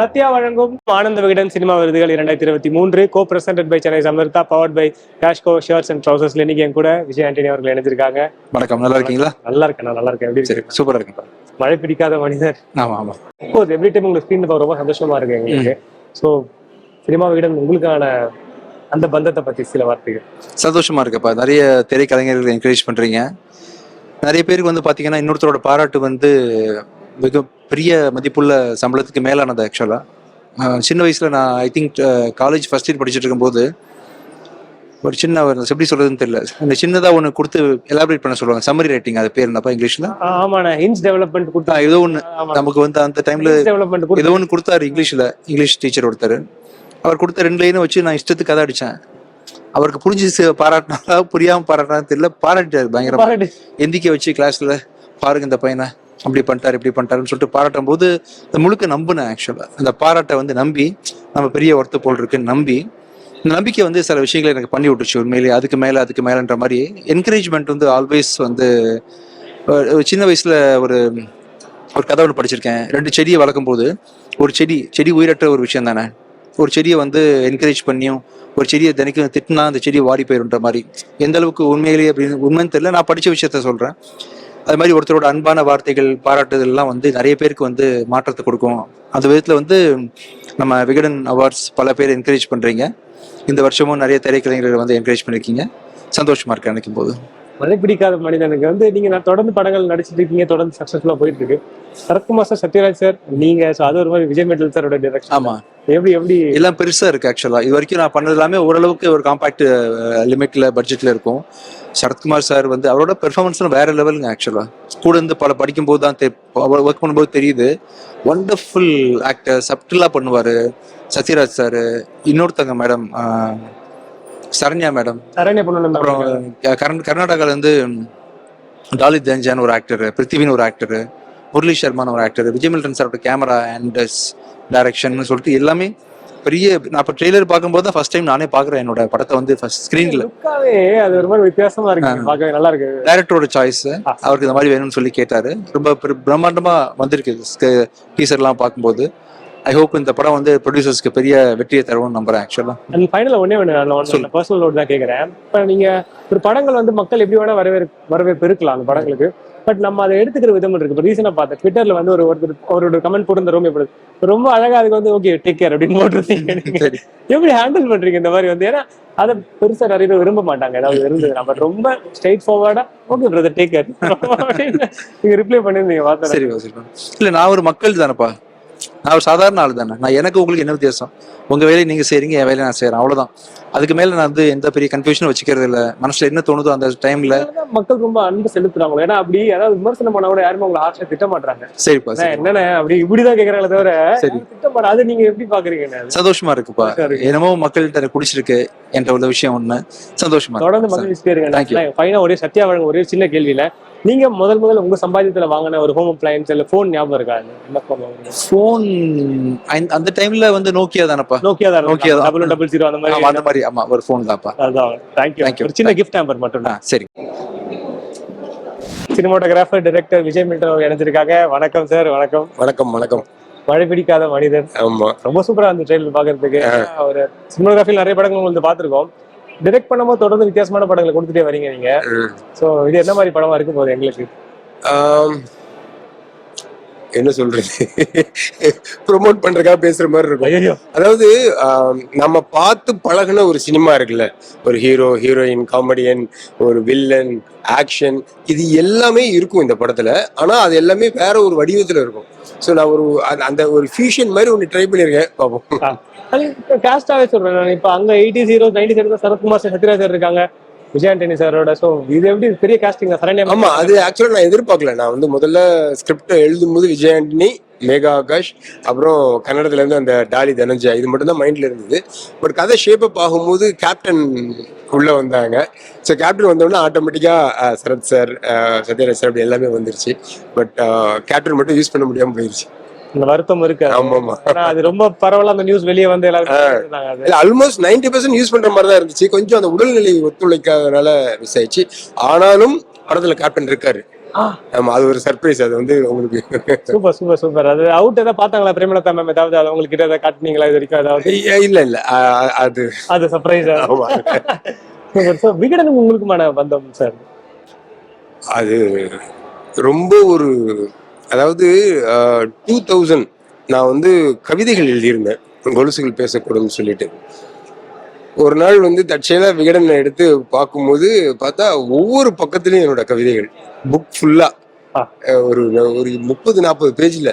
சத்யா வழங்கும் ஆனந்த விகடன் சினிமா விருதுகள் 2023 co presented by Chennai Samartha powered by கேஷ்கோ ஷர்ட்ஸ் அண்ட் ட்ரௌசர்ஸ்ல இன்னைக்கு என் கூட விஜய் ஆண்டனி அவர்கள் இணைஞ்சிருக்காங்க. வணக்கம், நல்லா இருக்கீங்களா? நல்லா இருக்கேன், நல்லா இருக்கேன். எப்படி இருக்கு? சூப்பரா இருக்கு. மழை பிடிக்காத மனிதர். ஆமா ஆமா, எவ்ரி டைம் உங்களுக்கு ஸ்கிரீன் ரொம்ப சந்தோஷமா இருக்கு எங்களுக்கு. ஸோ சினிமா விகடன் உங்களுக்கான அந்த பந்தத்தை பத்தி சில வார்த்தைகள். சந்தோஷமா இருக்குப்பா. நிறைய திரைக்கலைஞர்கள் என்கரேஜ் பண்றீங்க. நிறைய பேருக்கு வந்து பாத்தீங்கன்னா இன்னொருத்தரோட பாராட்டு வந்து மிக பெரிய மதிப்புள்ள சம்பளத்துக்கு மேலானது. ஆக்சுவலா சின்ன வயசுல நான் I think college first year படிச்சுட்டு இருக்கும்போது ஒரு சின்ன எப்படி சொல்றதுன்னு தெரியல, அந்த சின்னதா ஒன்று கொடுத்து எலாபரேட் பண்ண சொல்லுவாங்க, சம்மரி ரைட்டிங். அது பேர் என்னப்பா இங்கிலீஷ்ல? ஆமாண்ணா, ஹின்ஸ் டெவலப்மெண்ட் கொடுத்தா ஏதோ ஒன்று நமக்கு வந்து அந்த டைம்ல ஏதோ ஒன்று கொடுத்தாரு இங்கிலீஷ் டீச்சர் ஒருத்தர். அவர் கொடுத்த 2 லைனை வச்சு நான் இஷ்டத்துக்கு கதை அடிச்சேன். அவருக்கு புரிஞ்சு பாராட்டினா புரியாம பாராட்டினான்னு தெரியல, பாராட்டிட்டாரு பயங்கரமா. எந்திக்க வச்சு கிளாஸ்ல பாருங்க இந்த பையனை அப்படி பண்ணிட்டாரு இப்படி பண்ணிட்டாருன்னு சொல்லிட்டு பாராட்டும் போது இந்த முழுக்க நம்பினேன். ஆக்சுவலா அந்த பாராட்டை வந்து நம்பி நம்ம பெரிய ஒர்த்து போல் இருக்குன்னு நம்பி, இந்த நம்பிக்கை வந்து சில விஷயங்களை எனக்கு பண்ணி விட்டுருச்சு. உண்மையிலேயே அதுக்கு மேலன்ற மாதிரி என்கரேஜ்மெண்ட் வந்து ஆல்வேஸ் வந்து. சின்ன வயசுல ஒரு கதை ஒன்று படிச்சிருக்கேன். 2 செடியை வளர்க்கும் போது ஒரு செடி உயிரற்ற ஒரு விஷயம் தானே. ஒரு செடியை வந்து என்கரேஜ் பண்ணியும் ஒரு செடியை தினைக்கும் திட்டினா அந்த செடியை வாடி போயிருன்ற மாதிரி. எந்த அளவுக்கு உண்மையிலேயே அப்படின்னு உண்மைன்னு தெரியல, நான் படிச்ச விஷயத்த சொல்றேன். அது மாதிரி ஒருத்தரோட அன்பான வார்த்தைகள் பாராட்டுதல்லாம் வந்து நிறைய பேருக்கு வந்து மாற்றத்தை கொடுக்கும். அந்த விதத்துல வந்து நம்ம விகடன் அவார்ட்ஸ் பல பேர் என்கரேஜ் பண்றீங்க. இந்த வருஷமும் நிறைய திரைக்கலைஞர்கள் வந்து என்கரேஜ் பண்ணிருக்கீங்க. சந்தோஷமா இருக்கு நினைக்கும் போது. மழை பிடிக்காத மனிதனுக்கு வந்து நீங்க தொடர்ந்து படங்கள் நடிச்சிட்டு இருக்கீங்க, தொடர்ந்து சக்சஸ்ஃபுல்லா போயிட்டு இருக்கு. சரத்குமார் சார், சத்யராஜ் சார், நீங்க அது ஒரு மாதிரி விஜய் மெட்டல் சாரோட டைரக்ஷன். ஆமா, எப்படி எல்லாம் பெருசா இருக்கு. ஆக்சுவலா இது வரைக்கும் நான் பண்ணது எல்லாமே ஓரளவுக்கு ஒரு காம்பாக்ட் லிமிட்ல பட்ஜெட்ல இருக்கும். சரத்குமார் சார் வந்து அவரோட பெர்ஃபார்மன்ஸ் வேற லெவலுங்க. ஆக்சுவலா கூட இருந்து படிக்கும் போது தான் ஒர்க் பண்ணும்போது தெரியுது. ஒண்டர்ஃபுல் ஆக்டர், சப்டிலா பண்ணுவாரு. சத்யராஜ் சார், இன்னொருத்தங்க மேடம் சரண்யா மேடம், அப்புறம் கர்நாடகால இருந்து டாலி தஞ்சான் ஒரு ஆக்டர், பிருத்திவின் ஒரு ஆக்டர், முரளி சர்மான் ஒரு ஆக்டர், விஜய் மில்டன் சாரோட கேமரா அண்ட் டைரக்ஷன் சொல்லிட்டு எல்லாமே பெரிய. நான் இப்போ ட்ரெய்லர் பார்க்கும்போது தான் ஃபர்ஸ்ட் டைம் நானே பாக்குறேன் என்னோட படத்தை வந்து ஃபர்ஸ்ட் ஸ்கிரீன்ல. அது ஒரு மாதிரி வித்தியாசமா இருக்கு, பார்க்கவே நல்லா இருக்கு. டைரக்டரோட சாய்ஸ், அவருக்கு இந்த மாதிரி வேணும்னு சொல்லி கேட்டாரு. ரொம்ப பிரம்மாண்டமா வந்திருக்கு டீசர்லாம் பார்க்கும்போது. ஐ ஹோப் இந்த படம் வந்து ப்ரொடியூசர்ஸ்க்கு பெரிய வெற்றியை தருவோம்னு நம்புறேன். ஆக்சுவலா ஃபைனலா ஒண்ணே பர்சனல் நோட் தான் கேட்கறேன். இப்ப நீங்க ஒரு படங்கள் வந்து மக்கள் எப்படி வேணா வரவேற்பு இருக்கலாம் அந்த படங்களுக்கு. பட் நம்ம அதை எடுத்துக்கிற விதம் இருக்கு. இப்போ ரீசனா பார்த்தேன், ட்விட்டர்ல வந்து ஒரு கமெண்ட் போட்டு ரொம்ப ரொம்ப அழகா அதுக்கு வந்து ஓகே டேக் கேர் அப்படின்னு போட்டுருந்தீங்க. எப்படி ஹேண்டில் பண்றீங்க இந்த மாதிரி வந்து? ஏன்னா அதை பெருசா நிறைய பேர் விரும்ப மாட்டாங்க. ஏதாவது இருந்தது நம்ம ரொம்ப ஸ்ட்ரெயிட் ஃபார்வர்டா ஓகே பிரதர் டேக் கேர் நீங்க ரிப்ளை பண்ணிருந்தீங்க பார்த்தா. சரி, இல்ல நான் ஒரு மக்கள் தானப்பா, நான் ஒரு சாதாரண ஆள் தானே. நான் எனக்கு உங்களுக்கு என்ன வித்தியாசம்? உங்க வேலையை நீங்க செய்றீங்க, என் வேலையை நான் செய்யறேன், அவ்வளவுதான். அதுக்கு மேல நான் வந்து எந்த பெரிய கன்ஃபியூஷன் வச்சுக்கிறது இல்ல. மனசுல என்ன தோணுதோ அந்த டைம்ல மக்கள் ரொம்ப அன்பு செலுத்துறாங்க. ஏன்னா அப்படி யாராவது விமர்சனம் பண்ணா கூட யாருமே உங்களை ஹார்ஷ்ல திட்ட மாட்டாங்க. சரிப்பா, என்னென்ன அப்படி இப்படிதான் கேக்குறாங்களே தவிர திட்ட மாட்டாங்க. அது நீங்க எப்படி பாக்குறீங்க? சந்தோஷமா இருக்குப்பா. என்னமோ மக்கள்கிட்ட குடிச்சிருக்கு என்ற உள்ள விஷயம் ஒண்ணு. சந்தோஷமா தொடர்ந்து மகிழ்ச்சிட்டே இருங்க. ஃபைனா ஒரே சத்யா வழங்க ஒரே சின்ன கேள்வியில, நீங்க முதல் உங்க சம்பாதியத்துல வாங்கின ஒரு ஹோம் அப்ளையன்ஸ் இல்ல போன் ஞாபகம் இருக்கா? என்ன போன் அந்த டைம்ல வந்து நோக்கியா தானப்பா? நோக்கியா தான் 0000 அந்த மாதிரி. ஆமா, ஒரு போன் தான்ப்பா. அதான், தேங்க்யூ. ஒரு சின்ன கிஃப்ட் ஹேம்பர் மட்டும் தான். சரி. சினிமாட்டோகிராஃபர் டைரக்டர் விஜய் மில்டன் அவர் இணைஞ்சிருக்காங்க. வணக்கம் சார். வணக்கம். வணக்கம். வணக்கம். மழை பிடிக்காத மனிதன். ஆமா, ரொம்ப சூப்பரா அந்த ட்ரெயிலர் பாக்குறதுக்கு. ஒரு சினிமாட்டோகிராஃபில நிறைய படங்கள் வந்து பாத்துருக்கோம். டைரக்ட் பண்ணும்போது தொடர்ந்து வித்தியாசமான படங்களை கொடுத்துட்டே வரீங்க நீங்க. சோ இது என்ன மாதிரி படமா இருக்கும் போது எங்களுக்கு என்ன சொல்றது, ப்ரொமோட் பண்றதுக்காக பேசுற மாதிரி இருக்கும். அதாவது நம்ம பார்த்து பழகின ஒரு சினிமா இருக்குல்ல, ஒரு ஹீரோ, ஹீரோயின், காமெடியன், ஒரு வில்லன், ஆக்ஷன், இது எல்லாமே இருக்கும் இந்த படத்துல. ஆனா அது எல்லாமே வேற ஒரு வடிவத்துல இருக்கும். ஸோ நான் அந்த ஒரு ஃபியூஷன் மாதிரி ஒன்று ட்ரை பண்ணியிருக்கேன், பார்ப்போம். காஸ்டாவே சொல்றேன். இப்ப அங்க 80s heroes 90s heroes Sarathkumar sir, Sathyaraj sir இருக்காங்க, விஜய் ஆண்டனி சாரோட. சோ இது எப்படி பெரிய காஸ்டிங் சரண்யா? ஆமா, அது ஆக்சுவலா நான் எதிர்பார்க்கல. நான் வந்து முதல்ல ஸ்கிரிப்ட் எழுதும் போது விஜய் ஆண்டனி, மேகா ஆகாஷ், அப்புறம் கன்னடத்துல இருந்து அந்த டாலி தனஞ்சா, இது மட்டும் தான் மைண்ட்ல இருந்தது. பட் கதை ஷேப் அப் ஆகும்போது கேப்டன் உள்ள வந்தாங்க. ஸோ கேப்டன் வந்தோடனே ஆட்டோமேட்டிக்கா சரத் சார், சத்யராஜ் சார் அப்படி எல்லாமே வந்துருச்சு. பட் கேப்டன் மட்டும் யூஸ் பண்ண முடியாம போயிருச்சு. இந்த வருத்தம் இருக்கு. ஆமா, அது ரொம்ப பரவலா அந்த நியூஸ் வெளியே வந்து எல்லாரும் ஆல்மோஸ்ட் 90% யூஸ் பண்ற மாதிரி தான் இருந்துச்சு. கொஞ்சம் அந்த உடல்நிலை ஒத்துழைக்காதனால மிஸ் ஆயிடுச்சு. ஆனாலும் படத்துல கேப்டன் இருக்காரு. ஆமா, அது ஒரு சர்ப்ரைஸ். அது வந்து உங்களுக்கு சூப்பர் சூப்பர் சூப்பர். அது அவுட் ஏதாவது பார்த்தாங்களா பிரேமலதா மேம்? ஏதாவது அது உங்களுக்கு கிட்ட ஏதாவது காட்டுனீங்களா இது வரைக்கும் ஏதாவது? இல்ல அது அது சர்ப்ரைஸ். ஆமா, சூப்பர். ஸோ விகடன் உங்களுக்குமான பந்தம் சார்? அது ரொம்ப ஒரு, அதாவது 2000 நான் வந்து கவிதைகள் எழுதியிருந்தேன், கொலுசுகள் பேசக்கூடும் சொல்லிட்டு. ஒரு நாள் வந்து தற்செயலா விகடனை எடுத்து பார்க்கும்போது பார்த்தா ஒவ்வொரு பக்கத்துலயும் என்னோட கவிதைகள், புக் ஃபுல்லா ஒரு ஒரு 30-40 பேஜ்ல.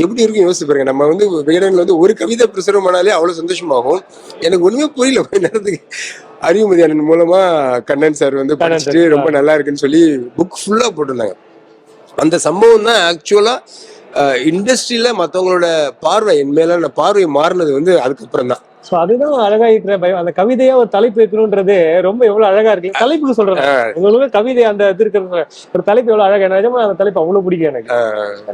எப்படி இருக்கும் யோசிச்சு பாருங்க. நம்ம வந்து விகடன்ல வந்து ஒரு கவிதை பிரசுரமானாலே அவ்வளவு சந்தோஷமாகும். எனக்கு ஒண்ணுமே புரியல கொஞ்ச நேரத்துக்கு. அறிவுமதி அண்ணன் மூலமா கண்ணன் சார் வந்து படிச்சுட்டு ரொம்ப நல்லா இருக்குன்னு சொல்லி புக் ஃபுல்லா போட்டிருந்தாங்க. அந்த சம்பவம் தான் ஆக்சுவலா இண்டஸ்ட்ரியில மத்தவங்களோட பார்வை என் மேல பார்வை மாறினது வந்து அதுக்கப்புறம் தான். சோ அதுதான் அழகா இருக்கிற பயம். அந்த கவிதையா ஒரு தலைப்பு வைக்கணும்ன்றது ரொம்ப எவ்வளவு அழகா இருக்கு. தலைப்புக்கு சொல்றேன் உங்களுக்கு கவிதை அந்த இது இருக்கிற ஒரு தலைப்பு எவ்வளவு அழகா. நிஜமா அந்த தலைப்பு அவ்வளவு பிடிக்கும் எனக்கு.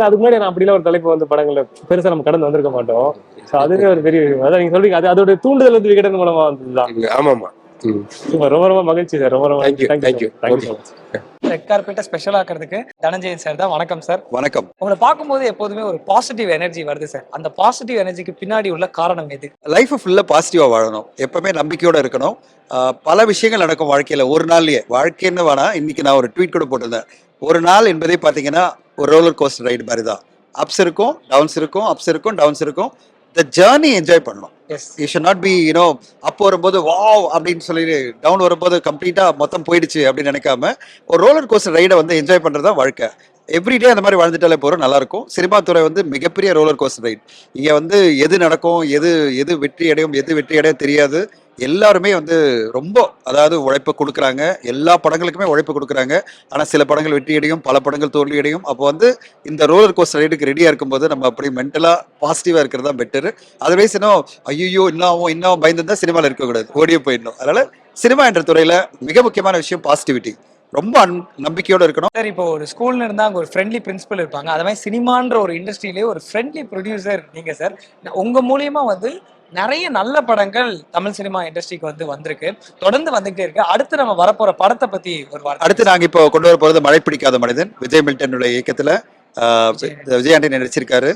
அதுக்கு முன்னாடி நான் அப்படிலாம் ஒரு தலைப்பு வந்து படங்கள்ல பெருசா நம்ம கடந்து வந்திருக்க மாட்டோம். சோ அதுவே ஒரு பெரிய விஷயம். அதான் நீங்க சொல்றீங்க, அது அதோட தூண்டுதல் வந்து விகடன் மூலமா வந்ததுதான். ஆமாமா, ரொம்ப ரொம்ப மகிழ்ச்சி சார். ரொம்ப ரொம்ப தேங்க்யூ. ரெட் கார்பெட்டை ஸ்பெஷல் ஆக்குறதுக்கு தனஞ்சயன் சார் தான். வணக்கம் சார். வணக்கம். உங்களை பார்க்கும்போது எப்போதுமே ஒரு பாசிட்டிவ் எனர்ஜி வருது சார். அந்த பாசிட்டிவ் எனர்ஜிக்கு பின்னாடி உள்ள காரணம் எது? லைஃப் ஃபுல்லா பாசிட்டிவா வாழணும், எப்பவுமே நம்பிக்கையோட இருக்கணும். பல விஷயங்கள் நடக்கும் வாழ்க்கையில ஒரு நாள்லயே. வாழ்க்கைன்னு வேணா, இன்னைக்கு நான் ஒரு ட்வீட் கூட போட்டிருந்தேன். ஒரு நாள் என்பதே பாத்தீங்கன்னா ஒரு ரோலர் கோஸ்டர் ரைடு மாதிரி தான். அப்ஸ் இருக்கும், டவுன்ஸ் இருக்கும், அப்ஸ் இருக்கும், டவுன்ஸ் இருக்கும். த ஜேர்னி என்ஜாய் பண்ணணும். யூ ஷுட் நாட் பி அப் வரும்போது வாவ் அப்படின்னு சொல்லி டவுன் வரும்போது கம்ப்ளீட்டா மொத்தம் போயிடுச்சு அப்படின்னு நினைக்காம ஒரு ரோலர் கோஸ்டர் ரைடை வந்து என்ஜாய் பண்றதா வாழ்க்கை. எவ்ரிடே அந்த மாதிரி வாழ்ந்துட்டாலே போறோம், நல்லா இருக்கும். சினிமா துறை வந்து மிகப்பெரிய ரோலர் கோஸ்டர் ரைட். இங்க வந்து எது நடக்கும், எது வெற்றி அடையும், எது வெற்றி அடைய தெரியாது. எல்லாருமே வந்து ரொம்ப, அதாவது உழைப்பு கொடுக்குறாங்க. எல்லா படங்களுக்குமே உழைப்பு கொடுக்குறாங்க. ஆனா சில படங்கள் வெற்றி அடையும், பல படங்கள் தோல்வி அடையும். அப்போ வந்து இந்த ரோலர் கோஸ்டர் ரைடுக்கு ரெடியா இருக்கும்போது நம்ம அப்படி மென்டலா பாசிட்டிவா இருக்கிறது தான் பெட்டர். அதர்வைஸ் ஐயோ இன்னும் பயந்துதான் சினிமாவில் இருக்கக்கூடாது, ஓடியே போயிடணும். அதனால சினிமா என்ற துறையில மிக முக்கியமான விஷயம் பாசிட்டிவிட்டி. ரொம்ப நம்பிக்கையோட இருக்கணும் சார். இப்போ ஒரு ஸ்கூல்ல இருந்தா அங்க ஒரு ஃப்ரெண்ட்லி பிரின்சிபல் இருப்பாங்க. அது மாதிரி சினிமான்ற ஒரு இண்டஸ்ட்ரியிலேயே ஒரு ஃப்ரெண்ட்லி ப்ரொடியூசர் நீங்க சார். உங்க மூலியமா வந்து நிறைய நல்ல படங்கள் தமிழ் சினிமா இண்டஸ்ட்ரிக்கு வந்து வந்திருக்கு, தொடர்ந்து வந்துகிட்டே இருக்கு. அடுத்து நம்ம வரப்போற படத்தை பத்தி ஒரு வார்த்தை. அடுத்து நாங்க இப்போ கொண்டு வர போறது மழை பிடிக்காத மனிதன். விஜய் மில்டனுடைய இயக்கத்துல விஜய் ஆண்டனி நடிச்சிருக்காரு.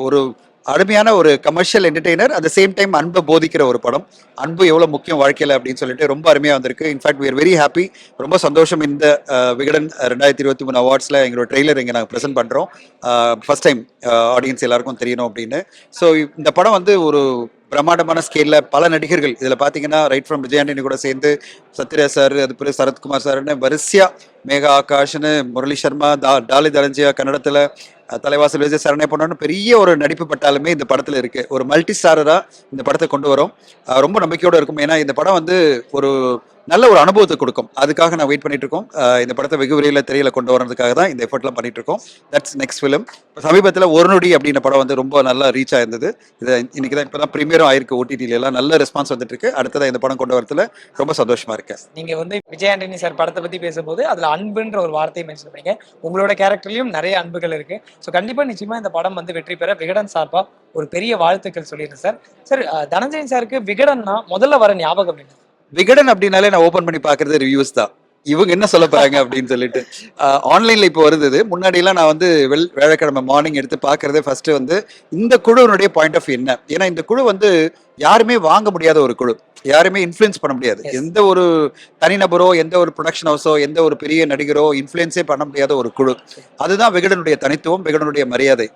ஒரு அருமையான ஒரு commercial entertainer, at the same time அன்பை போதிக்கிற ஒரு படம். அன்பு எவ்வளவு முக்கியம் வாழ்க்கையில அப்படின்னு சொல்லிட்டு ரொம்ப அருமையா வந்திருக்கு. In fact we are very happy. ரொம்ப சந்தோஷம். இந்த விகடன் 2023 அவார்ட்ஸ்ல எங்களோட ட்ரெய்லர் இங்க நாங்கள் ப்ரெசென்ட் பண்றோம். ஃபர்ஸ்ட் டைம் ஆடியன்ஸ் எல்லாருக்கும் தெரியணும் அப்படின்னு. ஸோ இந்த படம் வந்து ஒரு பிரம்மாண்டமான ஸ்கேல்ல பல நடிகர்கள் இதுல பாத்தீங்கன்னா ரைட் ஃப்ரம் விஜய் ஆண்டனி கூட சேர்ந்து சத்யராஜ் சார், அது பிறகு சரத்குமார் சார்னு வரிசையா, மேகா ஆகாஷ்னு, முரளி சர்மா, டாலி தனஞ்சியா கன்னடத்துல, தலைவாசல் விஜய் சரணை பண்ணு பெரிய ஒரு நடிப்பு பட்டாலுமே இந்த படத்துல இருக்கு. ஒரு மல்டி ஸ்டாரரா இந்த படத்தை கொண்டு வரோம். ரொம்ப நம்பிக்கையோட இருக்கும். ஏன்னா இந்த படம் வந்து ஒரு நல்ல ஒரு அனுபவத்தை கொடுக்கும். அதுக்காக நான் வெயிட் பண்ணிட்டு இருக்கோம். இந்த படத்தை வெகு விரைவில் திரையில கொண்டு வரதுக்காக தான் இந்த எஃபர்ட்லாம் பண்ணிட்டு இருக்கோம். That's next film. சமீபத்தில் ஒரு நொடி அப்படின்ற படம் வந்து ரொம்ப நல்லா ரீச் ஆயிருந்தது. இதை இன்னைக்கு தான் இப்பதான் ப்ரீமியரும் ஆயிருக்கு. ஓடிடில எல்லாம் நல்ல ரெஸ்பான்ஸ் வந்துட்டு இருக்கு. அடுத்ததான் இந்த படம் கொண்டு வரதுல ரொம்ப சந்தோஷமா இருக்கேன். நீங்க வந்து விஜய் ஆண்டனி சார் படத்தை பத்தி பேசும்போது அதுல அன்புன்ற ஒரு வார்த்தையை மென்ஷன் பண்ணீங்க. உங்களோட கேரக்டர்லயும் நிறைய அன்புகள் இருக்கு. ஸோ கண்டிப்பா நிச்சயமா இந்த படம் வந்து வெற்றி பெற விகடன் சார்பா ஒரு பெரிய வாழ்த்துக்கள் சொல்லிடுறேன் சார். சார், தனஞ்சயன் சாருக்கு விகடன்னா முதல்ல வர ஞாபகம் என்ன? விகடன் அப்படின்னாலே நான் ஓபன் பண்ணி பாக்குறது ரிவ்யூஸ் தான். இவங்க என்ன சொல்ல போறாங்க அப்படின்னு சொல்லிட்டு ஆன்லைன்ல இப்போ வருது. முன்னாடி எல்லாம் நான் வந்து வியாழக்கிழமை மார்னிங் எடுத்து பாக்குறதே ஃபர்ஸ்ட் வந்து இந்த குழுனுடைய பாயிண்ட் ஆஃப் என்ன. ஏன்னா இந்த குழு வந்து யாருமே வாங்க முடியாத ஒரு குழு, யாருமே இன்ஃப்ளூயன்ஸ் பண்ண முடியாது. எந்த ஒரு தனிநபரோ, எந்த ஒரு ப்ரொடக்ஷன் ஹவுஸோ, எந்த ஒரு பெரிய நடிகரோ இன்ஃப்ளூயன்ஸே பண்ண முடியாத ஒரு குழு. அதுதான் விகடனுடைய தனித்துவம், விகடனுடைய மரியாதை.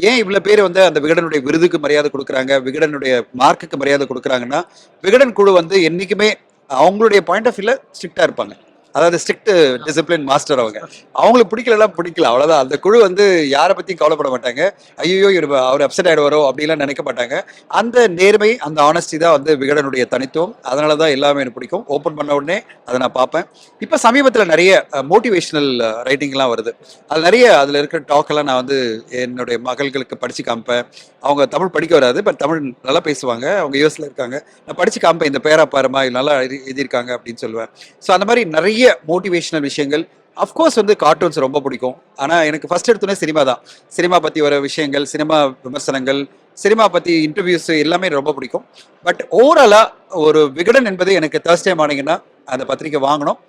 ஏன் இவ்வளவு பேர் வந்து அந்த விகடனுடைய விருதுக்கு மரியாதை கொடுக்குறாங்க, விகடனுடைய மார்க்குக்கு மரியாதை கொடுக்குறாங்கன்னா, விகடன் குழு வந்து என்னைக்குமே அவங்களுடைய பாயிண்ட் ஆஃப் வியூல ஸ்ட்ரிக்டா இருப்பாங்க. அதாவது ஸ்ட்ரிக்ட் டிசிப்ளின் மாஸ்டர். அவங்களுக்கு பிடிக்கலாம், அவ்வளவுதான். அந்த குழு வந்து யாரை பத்தியும் கவலைப்பட மாட்டாங்க. ஐயோ அவர் அப்செட் ஆயிடுவாரோ அப்படிலாம் நினைக்க மாட்டாங்க. அந்த நேர்மை, அந்த ஆனஸ்டி தான் வந்து விகடனுடைய தனித்துவம். அதனாலதான் எல்லாமே எனக்கு பிடிக்கும். ஓப்பன் பண்ண உடனே அதை நான் பார்ப்பேன். இப்ப சமீபத்துல நிறைய மோட்டிவேஷனல் ரைட்டிங் எல்லாம் வருது. அதுல இருக்கிற டாக் எல்லாம் நான் வந்து என்னுடைய மகள்களுக்கு படிச்சு காமிப்பேன். அவங்க தமிழ் படிக்க வராது, பட் தமிழ் நல்லா பேசுவாங்க. அவங்க யூஎஸ்ல இருக்காங்க. நான் படிச்சு காமிப்பேன், இந்த பேரா பாருமா, இது நல்லா எழுதியிருக்காங்க அப்படின்னு சொல்லுவேன். ஸோ அந்த மாதிரி நிறைய மோட்டிவேஷனல் விஷயங்கள். அஃப்கோர்ஸ் வந்து கார்ட்டூன்ஸ் ரொம்ப பிடிக்கும். ஆனா எனக்கு ஃபர்ஸ்ட் எடுத்தோன்னே சினிமா தான். சினிமா பத்தி வர விஷயங்கள், சினிமா விமர்சனங்கள், சினிமா பத்தி இன்டர்வியூஸ் எல்லாமே ரொம்ப பிடிக்கும். பட் ஓவராலா ஒரு விகடன் என்பது எனக்கு தேர்ஸ்டே மார்னிங்னா அந்த பத்திரிக்கை வாங்கணும்.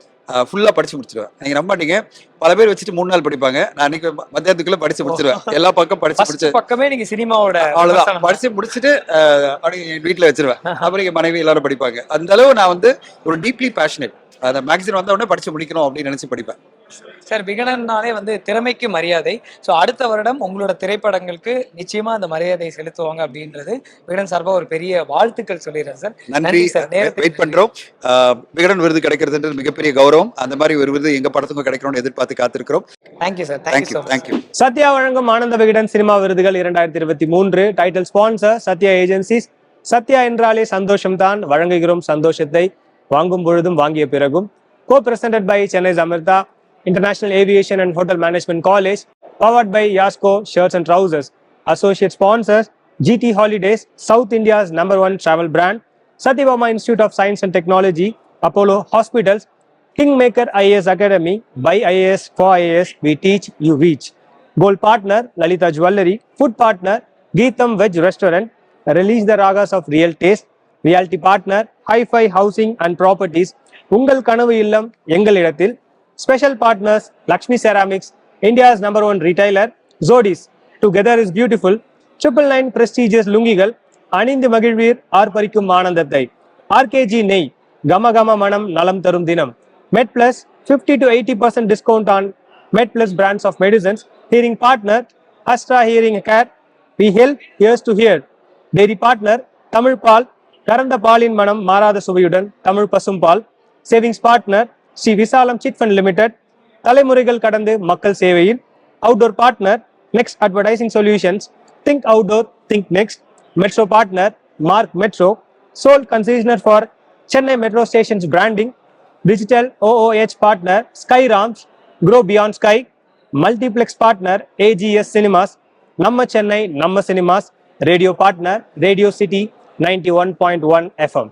ஃபுல்லா படிச்சு முடிச்சிருவேன். நீங்க நம்ப மாட்டீங்க, பல பேர் வச்சுட்டு 3 நாள் படிப்பாங்க. நான் அன்னைக்கு மத்தியானத்துக்குள்ள படிச்சு முடிச்சிருவேன். எல்லா பக்கம் படிச்சு ஃபர்ஸ்ட் முடிச்சு பக்கமே நீங்க சினிமாவோட அவ்வளவுதான் படிச்சு முடிச்சுட்டு அப்படி என் வீட்டுல வச்சிருவேன். அப்புறம் எங்க மனைவி எல்லாரும் படிப்பாங்க. அந்த அளவு நான் வந்து ஒரு டீப்லி பேஷனேட். அந்த மேக்சின் வந்த உடனே படிச்சு முடிக்கணும் அப்படின்னு நினைச்சு படிப்பேன். சார் விகடன்னாலே வந்து திறமைக்கு மரியாதை. ஸோ அடுத்த வருடம் உங்களோட திரைப்படங்களுக்கு நிச்சயமா அந்த மரியாதை செலுத்துவாங்க அப்படின்றது விகடன் சார்பா ஒரு பெரிய வாழ்த்துக்கள் சொல்லிடுறேன் சார். நன்றி சார். வெயிட் பண்றோம். விகடன் விருது கிடைக்கிறதுன்றது மிகப்பெரிய கௌரவம். அந்த மாதிரி ஒரு விருது எங்க படத்துக்கும் கிடைக்கணும்னு எதிர்பார்த்து காத்திருக்கிறோம். Thank you sir. Thank you thank you. Sathya வழங்கும் ஆனந்த விகடன் சினிமா விருதுகள் 2023. Title sponsor Sathya agencies. Sathya என்றாலே சந்தோஷம் தான், வழங்குகிறோம் சந்தோஷத்தை, வாங்கும் பொழுதும் வாங்கிய பிறகும். Co presented by Chennai Amrita International Aviation and Hotel Management College, powered by Yasco Shirts and Trousers. Associate sponsors GT Holidays, South India's #1 travel brand, Satyabama Institute of Science and Technology, Apollo Hospitals, Kingmaker IAS Academy, by IAS for IAS, we teach, you reach. Gold partner Lalita Jewelry, food partner Geetham Veg Restaurant, release the ragas of real taste. Realty partner Hi-Fi Housing and Properties, உங்கள் கனவு இல்லம் எங்கள் இடத்தில். Special partners Lakshmi Ceramics, India's #1 retailer, Zodis, Together is Beautiful, 999 prestigious லுங்கிகள், அணிந்து மகிழ்வீர் ஆர்ப்பரிக்கும் ஆனந்தத்தை. RKG நெய், கம கம மனம் நலம் தரும் தினம். Med Plus 50 to 80% discount on Med Plus brands of medicines. Hearing partner Astra Hearing Care, we help ears to hear. Dairy partner Tamil பால், கறந்த பாலின் மனம் மாறாத சுவையுடன் தமிழ் பசும் பால். Savings partner ஸ்ரீ விசாலம் சிட் ஃபண்ட் லிமிடெட், தலைமுறைகள் கடந்து மக்கள் சேவையில். Outdoor partner next advertising solutions, think outdoor think next. Metro partner Mark Metro, sole concessioner for Chennai metro stations branding. Digital OOH partner Skyrams, grow beyond sky. Multiplex partner AGS cinemas, நம்ம சென்னை நம்ம cinemas. Radio partner radio city 91.1 FM.